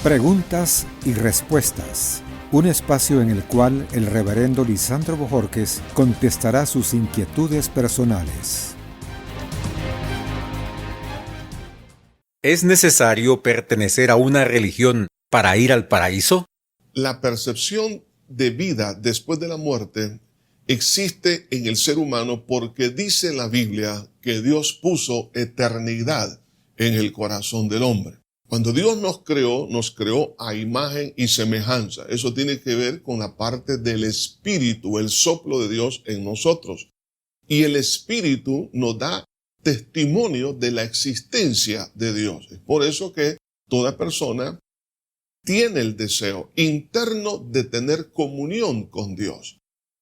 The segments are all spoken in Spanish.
Preguntas y respuestas. Un espacio en el cual el reverendo Lisandro Bojorquez contestará sus inquietudes personales. ¿Es necesario pertenecer a una religión para ir al paraíso? La percepción de vida después de la muerte existe en el ser humano porque dice la Biblia que Dios puso eternidad en el corazón del hombre. Cuando Dios nos creó a imagen y semejanza. Eso tiene que ver con la parte del espíritu, el soplo de Dios en nosotros. Y el espíritu nos da testimonio de la existencia de Dios. Es por eso que toda persona tiene el deseo interno de tener comunión con Dios.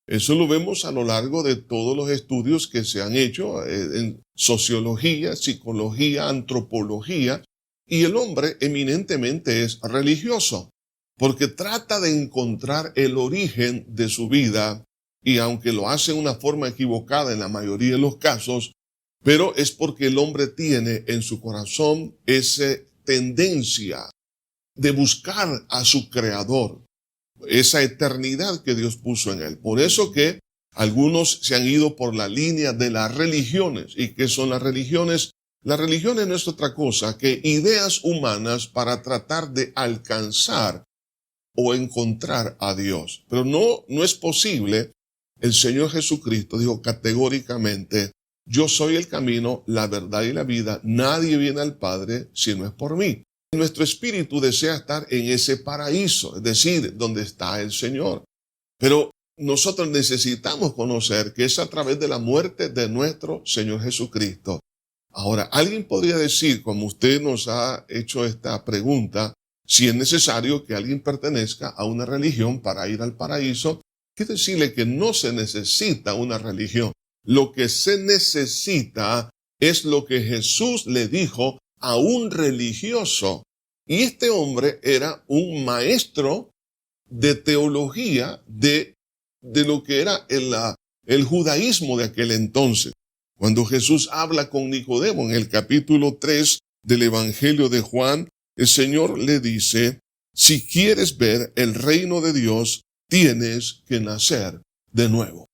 Eso lo vemos a lo largo de todos los estudios que se han hecho en sociología, psicología, antropología. Y el hombre eminentemente es religioso, porque trata de encontrar el origen de su vida, y aunque lo hace de una forma equivocada en la mayoría de los casos, pero es porque el hombre tiene en su corazón esa tendencia de buscar a su creador, esa eternidad que Dios puso en él. Por eso que algunos se han ido por la línea de las religiones. ¿Y qué son las religiones? La religión no es otra cosa que ideas humanas para tratar de alcanzar o encontrar a Dios. Pero no es posible. El Señor Jesucristo dijo categóricamente: yo soy el camino, la verdad y la vida. Nadie viene al Padre si no es por mí. Nuestro espíritu desea estar en ese paraíso, es decir, donde está el Señor. Pero nosotros necesitamos conocer que es a través de la muerte de nuestro Señor Jesucristo. Ahora, alguien podría decir, como usted nos ha hecho esta pregunta, si es necesario que alguien pertenezca a una religión para ir al paraíso. Quiero decirle que no se necesita una religión. Lo que se necesita es lo que Jesús le dijo a un religioso. Y este hombre era un maestro de teología de lo que era el judaísmo de aquel entonces. Cuando Jesús habla con Nicodemo en el capítulo 3 del Evangelio de Juan, el Señor le dice: si quieres ver el reino de Dios, tienes que nacer de nuevo.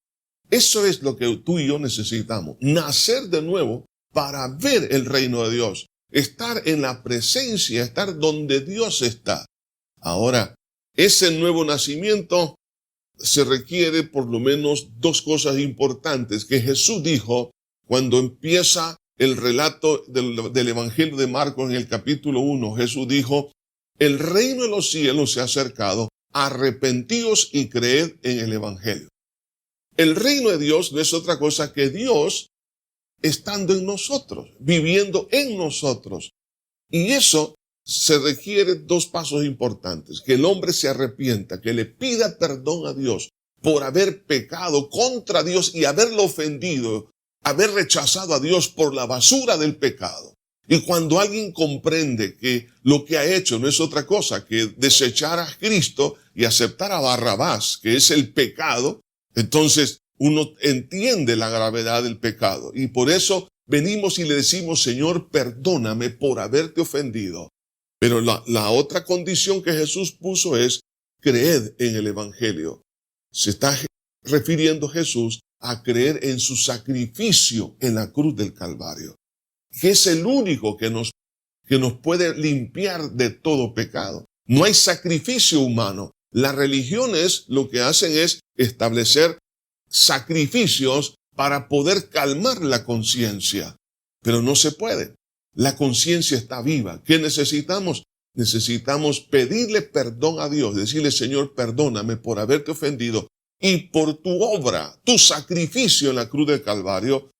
Eso es lo que tú y yo necesitamos, nacer de nuevo para ver el reino de Dios, estar en la presencia, estar donde Dios está. Ahora, ese nuevo nacimiento se requiere por lo menos dos cosas importantes que Jesús dijo cuando empieza el relato del Evangelio de Marcos en el capítulo 1. Jesús dijo: el reino de los cielos se ha acercado, arrepentíos y creed en el Evangelio. El reino de Dios no es otra cosa que Dios estando en nosotros, viviendo en nosotros. Y eso se requiere dos pasos importantes: que el hombre se arrepienta, que le pida perdón a Dios por haber pecado contra Dios y haberlo ofendido, haber rechazado a Dios por la basura del pecado. Y cuando alguien comprende que lo que ha hecho no es otra cosa que desechar a Cristo y aceptar a Barrabás, que es el pecado, entonces uno entiende la gravedad del pecado. Y por eso venimos y le decimos: Señor, perdóname por haberte ofendido. Pero la otra condición que Jesús puso es: creed en el Evangelio. Se está refiriendo Jesús a creer en su sacrificio en la cruz del Calvario, que es el único que nos puede limpiar de todo pecado. No hay sacrificio humano. Las religiones lo que hacen es establecer sacrificios para poder calmar la conciencia, pero no se puede. La conciencia está viva. ¿Qué necesitamos? Necesitamos pedirle perdón a Dios, decirle: Señor, perdóname por haberte ofendido, y por tu obra, tu sacrificio en la cruz del Calvario,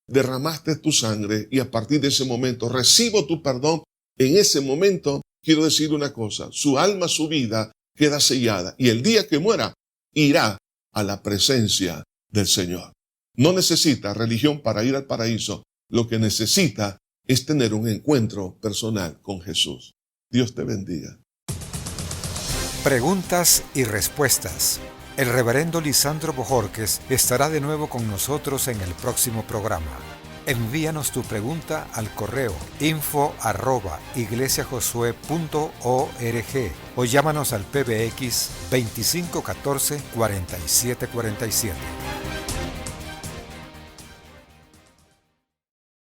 derramaste tu sangre, y a partir de ese momento recibo tu perdón. En ese momento, quiero decir una cosa: su alma, su vida queda sellada, y el día que muera irá a la presencia del Señor. No necesita religión para ir al paraíso. Lo que necesita es tener un encuentro personal con Jesús. Dios te bendiga. Preguntas y respuestas. El reverendo Lisandro Bojorquez estará de nuevo con nosotros en el próximo programa. Envíanos tu pregunta al correo info@iglesiajosue.org o llámanos al PBX 2514 4747.